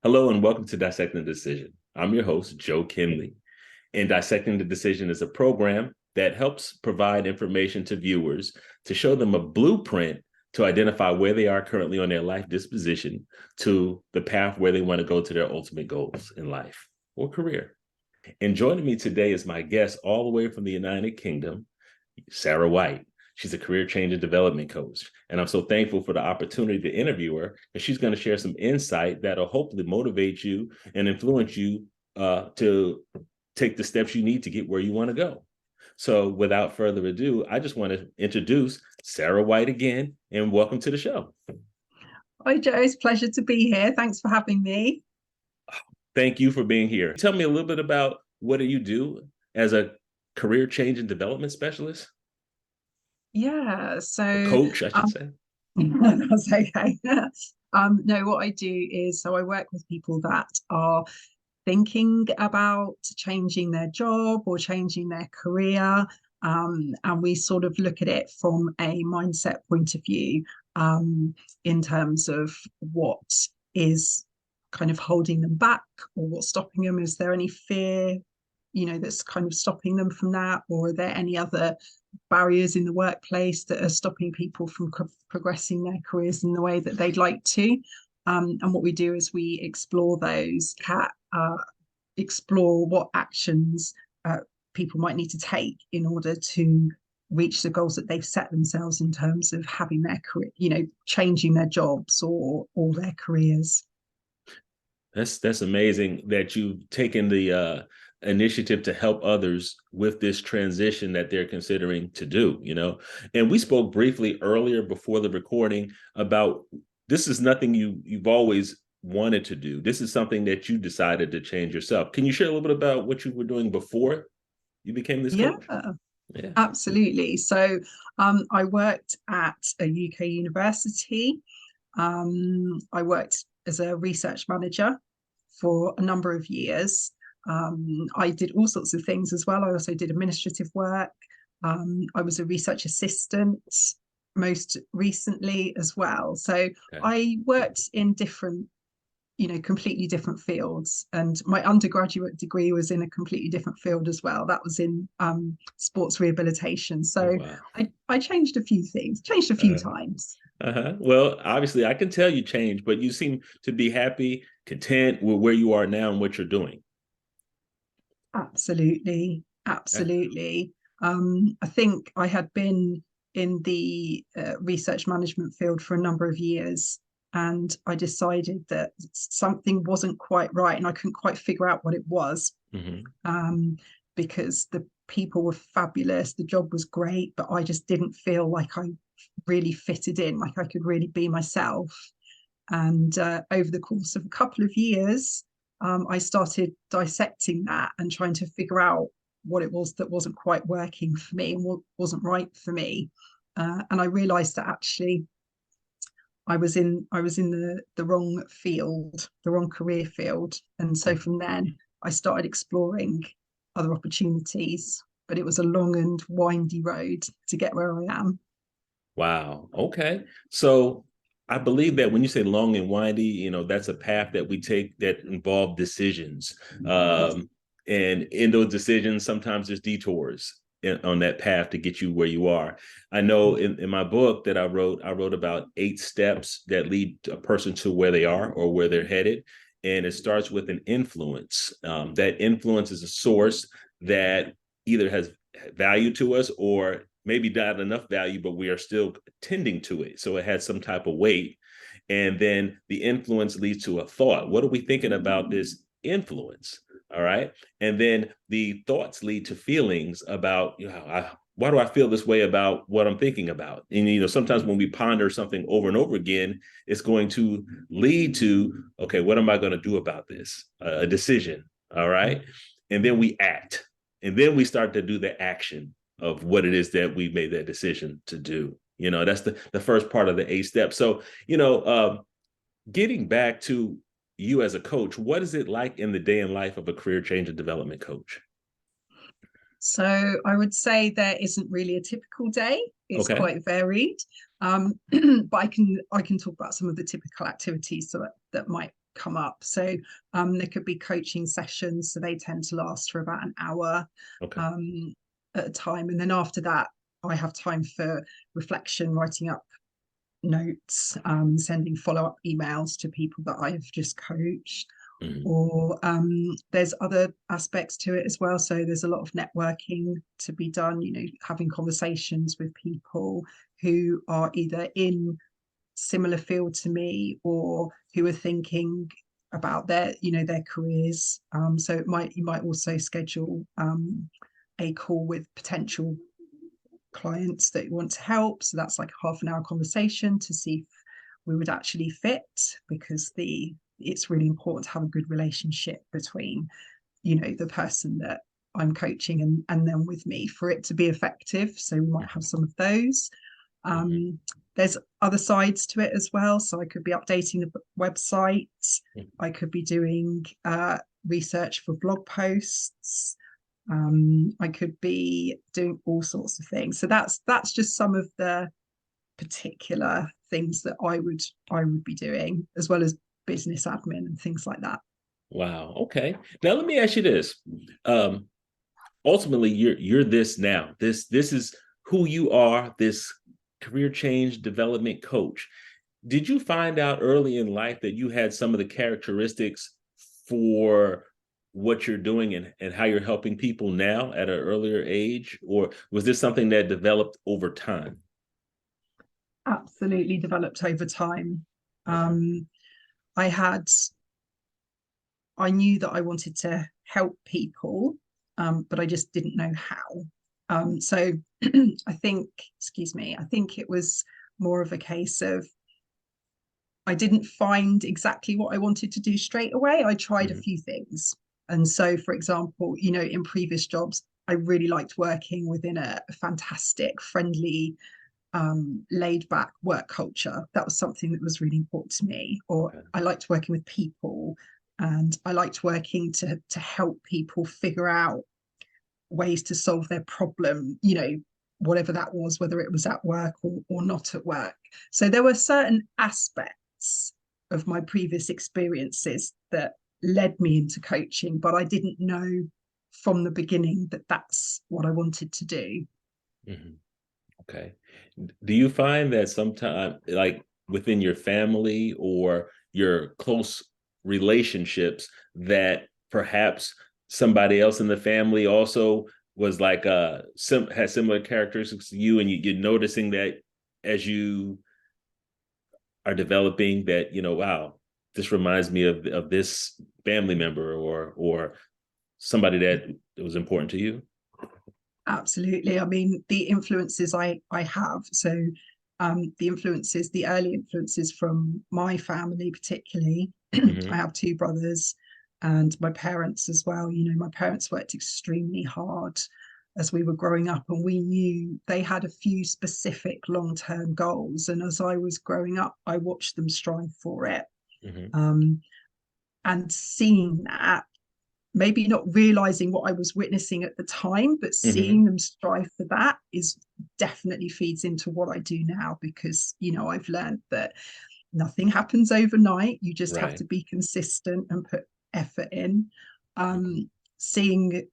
Hello and welcome to Dissecting the Decision. I'm your host, Joe Kinley. And Dissecting the Decision is a program that helps provide information to viewers to show them a blueprint to identify where they are currently on their life disposition to the path where they want to go to their ultimate goals in life or career. And joining me today is my guest all the way from the United Kingdom, Sarah White. She's a career change and development coach. And I'm so thankful for the opportunity to interview her. And she's going to share some insight that'll hopefully motivate you and influence you to take the steps you need to get where you want to go. So without further ado, I just want to introduce Sarah White again and welcome to the show. Hi, Joe. It's a pleasure to be here. Thanks for having me. Thank you for being here. Tell me a little bit about what do you do as a career change and development specialist? Yeah, Or so coach, I should say. that's okay. No, what I do is I work with people that are thinking about changing their job or changing their career. And we sort of look at it from a mindset point of view, in terms of what is kind of holding them back or what's stopping them. Is there any fear, that's kind of stopping them from that? Or are there any other barriers in the workplace that are stopping people from progressing their careers in the way that they'd like to? And what we do is we explore those, explore what actions people might need to take in order to reach the goals that they've set themselves in terms of having their career, changing their jobs or their careers. That's amazing that you've taken the initiative to help others with this transition that they're considering to do, And we spoke briefly earlier before the recording about this is nothing you've always wanted to do. This is something that you decided to change yourself. Can you share a little bit about what you were doing before you became this Yeah, coach? Yeah. absolutely. So I worked at a UK university. I worked as a research manager for a number of years. I did all sorts of things as well. I also did administrative work. I was a research assistant most recently as well. So Okay. I worked in different, completely different fields. And my undergraduate degree was in a completely different field as well. That was in sports rehabilitation. So Oh, wow. I changed a few things, changed a few times. Well, obviously, I can tell you changed, but you seem to be happy, content with where you are now and what you're doing. Absolutely, Yeah. absolutely. I think I had been in the research management field for a number of years, and I decided that something wasn't quite right, and I couldn't quite figure out what it was. Mm-hmm. Because the people were fabulous, the job was great, but I just didn't feel like I really fitted in, like I could really be myself. And over the course of a couple of years, I started dissecting that and trying to figure out what it was that wasn't quite working for me and what wasn't right for me. And I realized that actually I was in the wrong field, the wrong career field. And so from then I started exploring other opportunities, but it was a long and windy road to get where I am. Wow. Okay. So I believe that when you say long and windy, that's a path that we take that involve decisions. And in those decisions, sometimes there's detours on that path to get you where you are. I know in my book that I wrote about 8 steps that lead a person to where they are or where they're headed. And it starts with an influence. That influence is a source that either has value to us or maybe not enough value, but we are still tending to it. So it has some type of weight. And then the influence leads to a thought. What are we thinking about this influence? All right. And then the thoughts lead to feelings about, why do I feel this way about what I'm thinking about? And, sometimes when we ponder something over and over again, it's going to lead to, okay, what am I going to do about this? A decision. All right. And then we act. And then we start to do the action of what it is that we made that decision to do. That's the first part of the 8 steps. So, getting back to you as a coach, what is it like in the day in life of a career change and development coach? So I would say there isn't really a typical day. It's Okay. quite varied. But I can talk about some of the typical activities so that might come up. So there could be coaching sessions, so they tend to last for about an hour Okay. at a time, and then after that I have time for reflection, writing up notes, sending follow-up emails to people that I've just coached. Mhm. Or there's other aspects to it as well. So there's a lot of networking to be done, having conversations with people who are either in similar field to me or who are thinking about their careers. So you might also schedule a call with potential clients that you want to help. So that's like a half an hour conversation to see if we would actually fit, because it's really important to have a good relationship between the person that I'm coaching and then with me for it to be effective. So we might have some of those. Mhm. There's other sides to it as well. So I could be updating the website. I could be doing research for blog posts. I could be doing all sorts of things. So that's just some of the particular things that I would be doing, as well as business admin and things like that. Wow. Okay. Now let me ask you this. Um, Ultimately, you're this now. This is who you are, this career change development coach. Did you find out early in life that you had some of the characteristics for what you're doing and how you're helping people now at an earlier age? Or was this something that developed over time? Absolutely developed over time. Okay. Um, I had I knew that I wanted to help people, but I just didn't know how. So I think, excuse me, I think it was more of a case of I didn't find exactly what I wanted to do straight away. I tried a Mhm. few things. And so, for example, in previous jobs, I really liked working within a fantastic, friendly, laid back work culture. That was something that was really important to me. Or Okay. I liked working with people, and I liked working to help people figure out ways to solve their problem, whatever that was, whether it was at work or not at work. So there were certain aspects of my previous experiences that led me into coaching, but I didn't know from the beginning that that's what I wanted to do. Mhm. Okay. Do you find that sometimes, like within your family or your close relationships, that perhaps somebody else in the family also was like had similar characteristics to you, and you're noticing that as you are developing that, wow, this reminds me of this family member or somebody that was important to you? Absolutely. I mean, the influences I have. So the early influences from my family, particularly. I Hmm. have two brothers and my parents as well. My parents worked extremely hard as we were growing up, and we knew they had a few specific long-term goals. And as I was growing up, I watched them strive for it. Hmm. Um, and seeing that, maybe not realizing what I was witnessing at the time, but Hmm. seeing them strive for that is definitely feeds into what I do now, because I've learned that nothing happens overnight. You just have Right. to be consistent and put effort in. Mhm. Seeing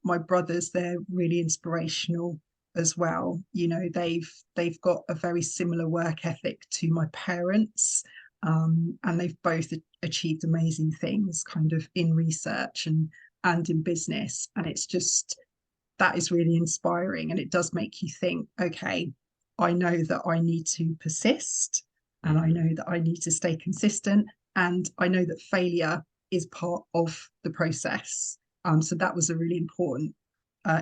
my brothers, they're really inspirational as well. They've got a very similar work ethic to my parents, and they've both achieved amazing things kind of in research and in business, and it's just that is really inspiring, and it does make you think, okay, I know that I need to persist, and I Mhm. know that I need to stay consistent, and I know that failure is part of the process. So that was a really important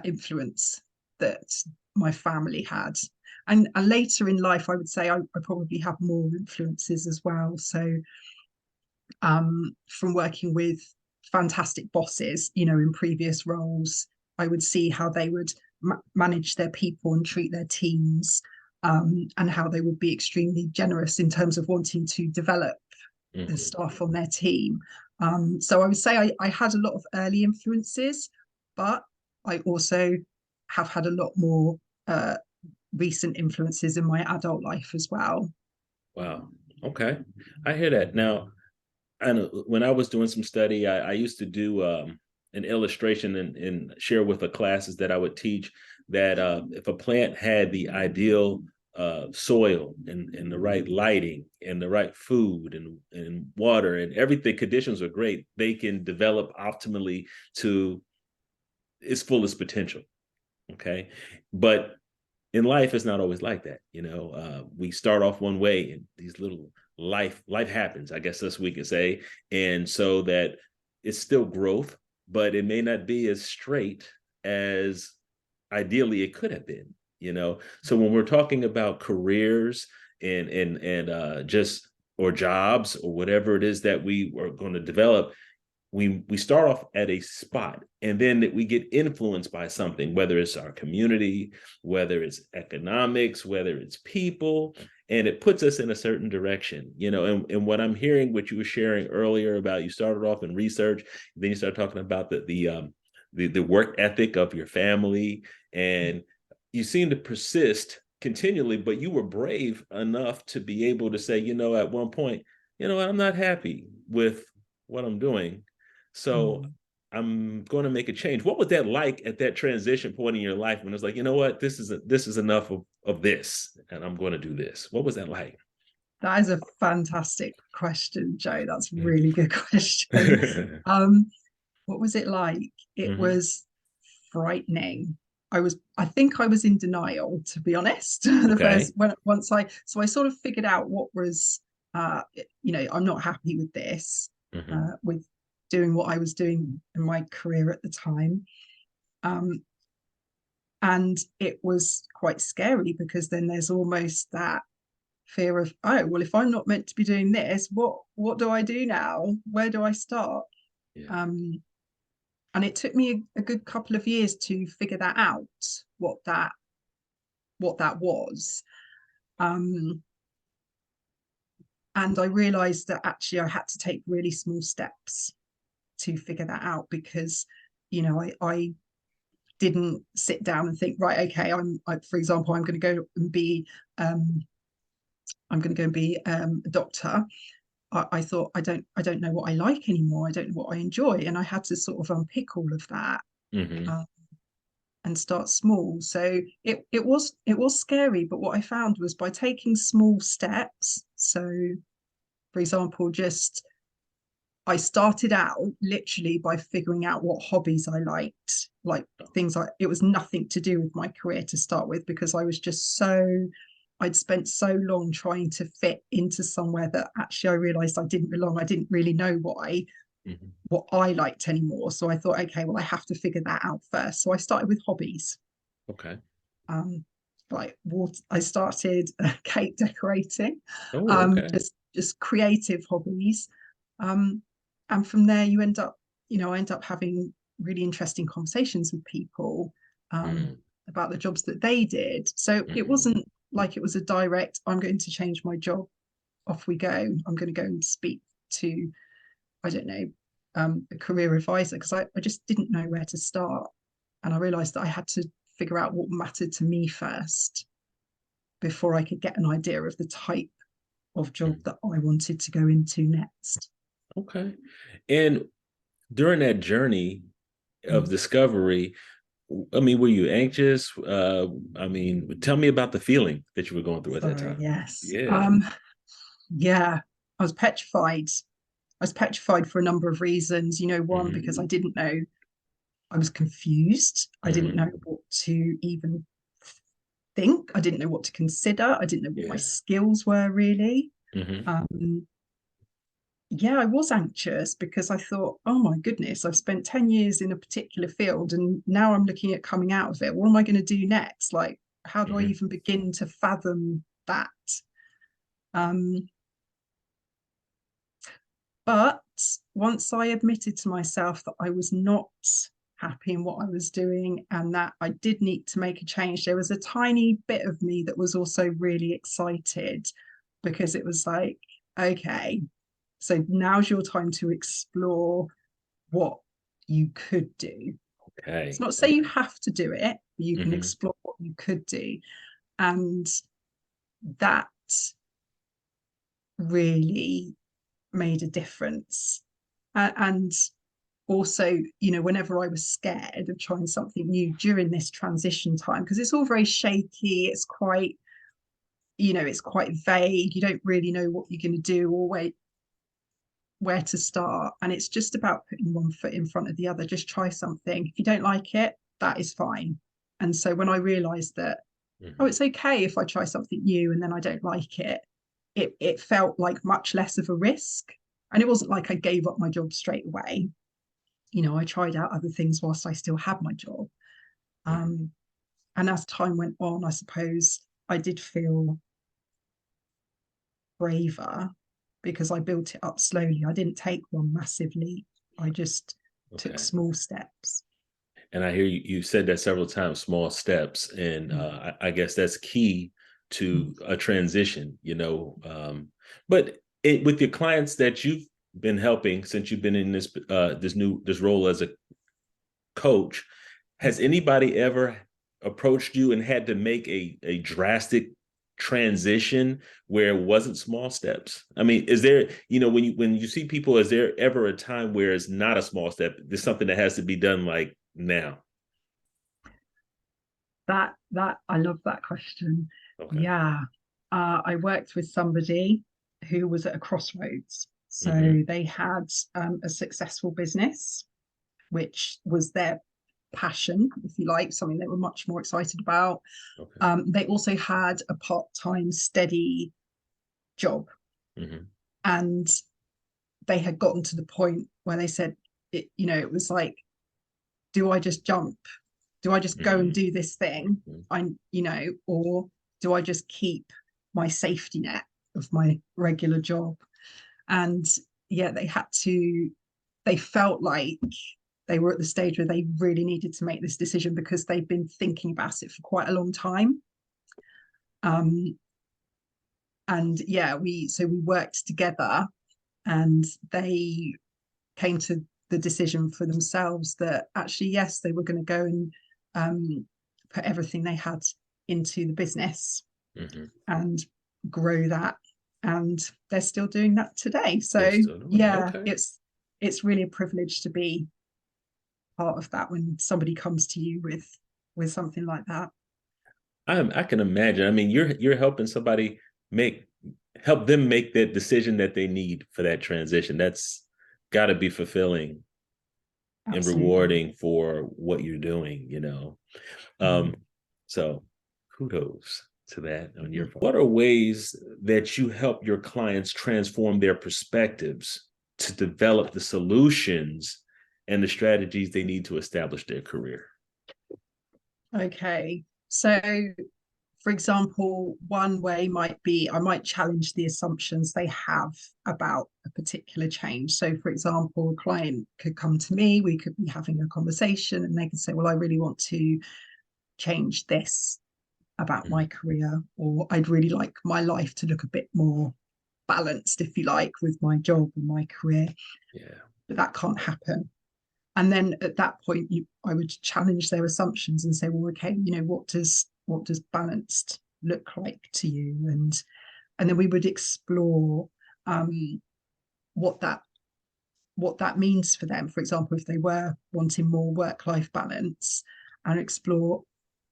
influence that my family had. And later in life, I would say I probably have more influences as well. So from working with fantastic bosses, in previous roles, I would see how they would manage their people and treat their teams, and how they would be extremely generous in terms of wanting to develop the Mhm. staff on their team. So I would say I had a lot of early influences, but I also have had a lot more recent influences in my adult life as well. Wow. Okay. I hear that. Now, I know when I was doing some study, I used to do an illustration and share with the classes that I would teach that if a plant had the ideal soil and the right lighting and the right food and water and everything, conditions are great, they can develop optimally to its fullest potential. Okay. But in life, it's not always like that. We start off one way and these little life happens, I guess this we could say. And so that it's still growth, but it may not be as straight as ideally it could have been. So when we're talking about careers and just or jobs or whatever it is that we are going to develop, we start off at a spot and then we get influenced by something, whether it's our community, whether it's economics, whether it's people, and it puts us in a certain direction. And what I'm hearing, what you were sharing earlier about, you started off in research, then you start talking about the work ethic of your family, and you seem to persist continually, but you were brave enough to be able to say, at one point, I'm not happy with what I'm doing, so Mm. I'm going to make a change. What was that like at that transition point in your life when it was like, what, this is enough of this, and I'm going to do this? What was that like? That is a fantastic question, Joe. That's a really good question. Um, what was it like? It Hmm. was frightening. I think I was in denial, to be honest. The Okay. first when once I so I sort of figured out what was, uh, I'm not happy with this, Hmm. with doing what I was doing in my career at the time. Um, and it was quite scary because then there's almost that fear of, oh well, if I'm not meant to be doing this, what do I do now? Where do I start? Yeah. um and it took me a good couple of years to figure that out, what that was. um and I realized that actually I had to take really small steps to figure that out, because I didn't sit down and think, right, okay, for example, I'm going to go and be um a doctor. I thought, I don't know what I like anymore. I don't know what I enjoy, and I had to sort of unpick all of that, Hmm. uh, and start small. So it was scary, but what I found was by taking small steps. So, for example, just I started out literally by figuring out what hobbies I liked, like things like it was nothing to do with my career to start with, because I'd spent so long trying to fit into somewhere that actually I realized I didn't belong. I didn't really know Hmm. what I liked anymore. So I thought, okay, well, I have to figure that out first. So I started with hobbies. Okay. Um, like water, I started cake decorating, Oh, okay. just creative hobbies. Um, and from there, I end up having really interesting conversations with people, Mm-hmm. about the jobs that they did. So it Mm-hmm. wasn't like it was a direct, I'm going to change my job, off we go. I'm going to go and speak to, I don't know, a career advisor, because I just didn't know where to start. And I realized that I had to figure out what mattered to me first before I could get an idea of the type of job that I wanted to go into next. Okay. And during that journey of Mm. discovery, I mean, were you anxious? I mean, tell me about the feeling that you were going through at that Sorry, time. yes. Yeah. Yeah, I was petrified. I was petrified for a number of reasons. One, because I Hmm. didn't know, I was confused. I didn't know Hmm. what to even think. I didn't know what to consider. I didn't know what my Yeah. skills were really. Hmm. Um, yeah, I was anxious because I thought, oh my goodness, I've spent 10 years in a particular field and now I'm looking at coming out of it. What am I going to do next? Like, how do I Hmm. even begin to fathom that? Um, but once I admitted to myself that I was not happy in what I was doing and that I did need to make a change, there was a tiny bit of me that was also really excited, because it was like, okay, so now's your time to explore what you could do. It's Okay. not to say you Okay. have to do it, but you can Hmm. explore what you could do. And that really made a difference. And also, you know, whenever I was scared of trying something new during this transition time, because it's all very shaky, it's quite, you know, it's quite vague, you don't really know what you're going to do or where to start, and it's just about putting one foot in front of the other. Just try something. If you don't like it, that is fine. And so when I realized that, oh, it's okay if I try something new and then I don't like it, it felt like much less of a risk. And it wasn't like I gave up my job straight away. You know, I tried out other things whilst I still had my job. And as time went on, I suppose I did feel braver because I built it up slowly. I didn't take one massive leap. I just took small steps. And I hear you said that several times, small steps. And I guess that's key to a transition, you know. But with your clients that you've been helping since you've been in this role as a coach, has anybody ever approached you and had to make a drastic transition where it wasn't small steps? I mean, is there, you know, when you see people, is there ever a time where it's not a small step? There's something that has to be done like now. That I love that question. Okay. Yeah. I worked with somebody who was at a crossroads. So they had a successful business, which was their passion, if you like, something they were much more excited about. Okay. They also had a part-time steady job. And they had gotten to the point where they said, you know, it was like, do I just jump? Do I just go and do this thing? You know, or do I just keep my safety net of my regular job? And yeah, they felt like they were at the stage where they really needed to make this decision because they've been thinking about it for quite a long time. And yeah, we worked together, and they came to the decision for themselves that actually, yes, they were going to go and put everything they had into the business and grow that. And they're still doing that today. So yeah, okay. it's really a privilege to be part of that when somebody comes to you with something like that. I can imagine. I mean, you're helping somebody help them make that decision that they need for that transition. That's got to be fulfilling and Absolutely. rewarding for what you're doing, you know. So kudos to that on your part. What are ways that you help your clients transform their perspectives to develop the solutions and the strategies they need to establish their career? Okay. So, for example, one way might be I might challenge the assumptions they have about a particular change. So, for example, a client could come to me, we could be having a conversation, and they could say, well, I really want to change this about my career, or I'd really like my life to look a bit more balanced, if you like, with my job and my career. Yeah. But that can't happen. And then at that point, I would challenge their assumptions and say, well, okay, you know, what does balanced look like to you? And then we would explore what that means for them. For example, if they were wanting more work-life balance, and explore,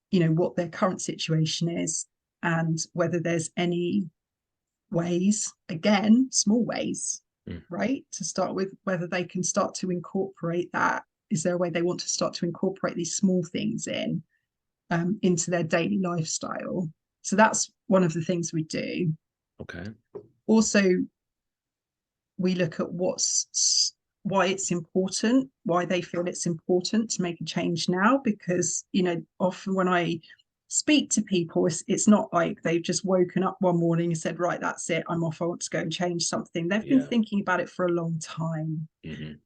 you know, what their current situation is and whether there's any ways, again, small ways, right, to start with, whether they can start to incorporate that. Is there a way they want to start to incorporate these small things into their daily lifestyle? So that's one of the things we do. Okay. Also, we look at why it's important, why they feel it's important to make a change now, because, you know, often when I speak to people, it's not like they've just woken up one morning and said, right, that's it, I'm off, I want to go and change something. They've been thinking about it for a long time. And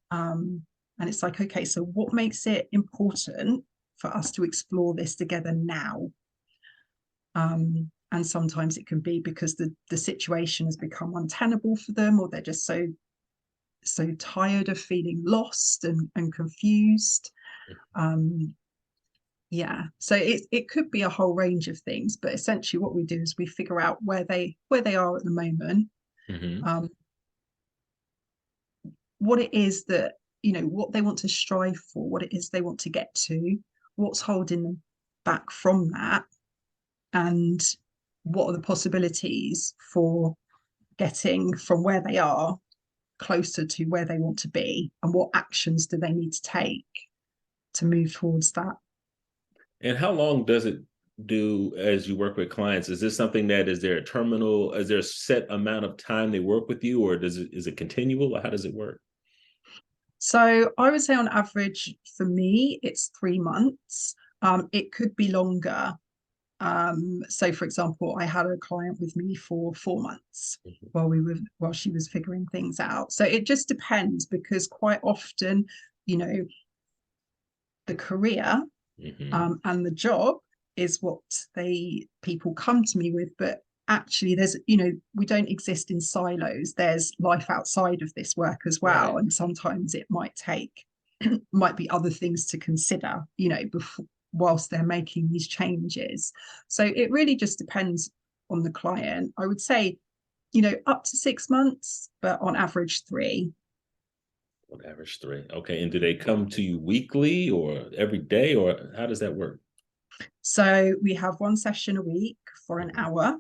it's like, okay, so what makes it important for us to explore this together now? And sometimes it can be because the situation has become untenable for them, or they're just so tired of feeling lost and confused. Yeah, so it could be a whole range of things, but essentially what we do is we figure out where they are at the moment, what it is that, what they want to strive for, what it is they want to get to, what's holding them back from that, and what are the possibilities for getting from where they are closer to where they want to be, and what actions do they need to take to move towards that. And how long does it do as you work with clients? Is this something that is there a terminal? Is there a set amount of time they work with you, or is it continual? Or how does it work? So I would say on average for me, it's 3 months. It could be longer. So for example, I had a client with me for 4 months while she was figuring things out. So it just depends, because quite often, you know, the career and the job is what people come to me with, but actually we don't exist in silos. There's life outside of this work as well, Right. and sometimes it might be other things to consider, before, whilst they're making these changes. So it really just depends on the client. I would say, up to 6 months, but on average 3. On average 3. Okay. And do they come to you weekly or every day, or how does that work? So we have one session a week for an hour.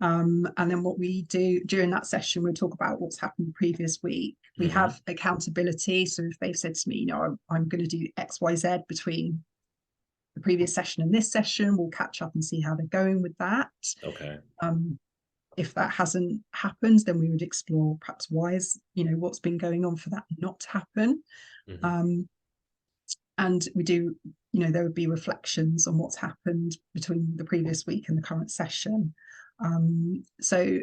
And then what we do during that session, we talk about what's happened the previous week. We have accountability. So if they've said to me, I'm going to do XYZ between the previous session and this session, we'll catch up and see how they're going with that. Okay. If that hasn't happened, then we would explore perhaps what's been going on for that not to happen. And we do, there would be reflections on what's happened between the previous week and the current session. So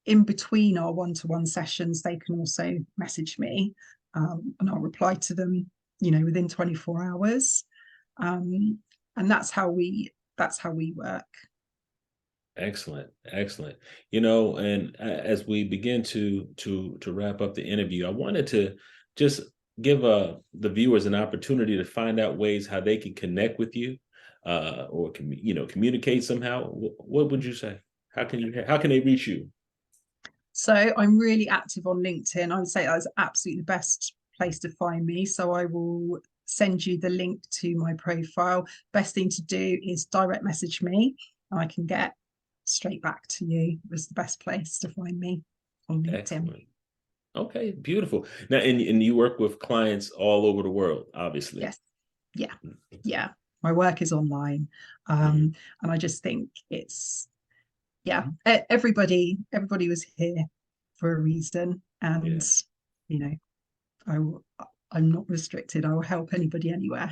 in between our one-to-one sessions, they can also message me, and I'll reply to them, within 24 hours. And that's how we work. Excellent, excellent. And as we begin to wrap up the interview, I wanted to just give the viewers an opportunity to find out ways how they can connect with you, or communicate somehow. What would you say? How can they reach you? So I'm really active on LinkedIn. I would say that's absolutely the best place to find me. So I will send you the link to my profile. Best thing to do is direct message me, and I can get straight back to you. It was the best place to find me on LinkedIn. Excellent. Okay, beautiful. Now, and you work with clients all over the world, obviously. Yes. Yeah. My work is online. And I just think everybody was here for a reason. And, I'm not restricted. I will help anybody anywhere.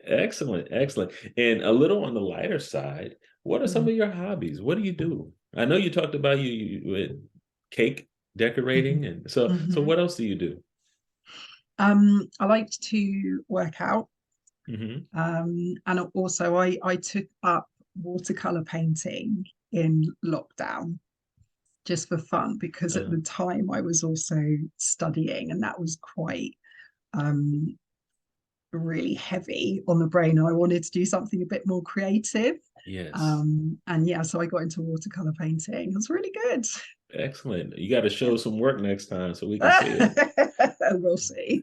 Excellent, excellent. And a little on the lighter side, what are some of your hobbies? What do you do? I know you talked about you cake decorating, and so what else do you do? I like to work out. And also I took up watercolor painting in lockdown just for fun, because at the time I was also studying, and that was quite really heavy on the brain, and I wanted to do something a bit more creative. Yes. So I got into watercolor painting. It was really good. Excellent. You got to show some work next time so we can see it. We'll see.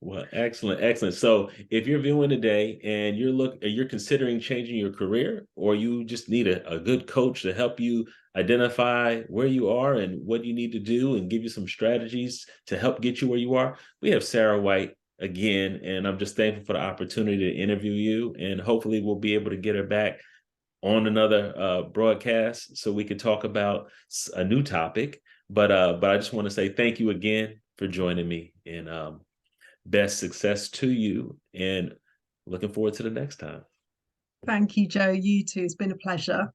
Well, excellent, excellent. So if you're viewing today and you're considering changing your career, or you just need a good coach to help you identify where you are and what you need to do and give you some strategies to help get you where you are, we have Sarah White again, and I'm just thankful for the opportunity to interview you, and hopefully we'll be able to get her back on another broadcast so we could talk about a new topic. But I just want to say thank you again for joining me, and best success to you, and looking forward to the next time. Thank you, Joe. You too. It's been a pleasure.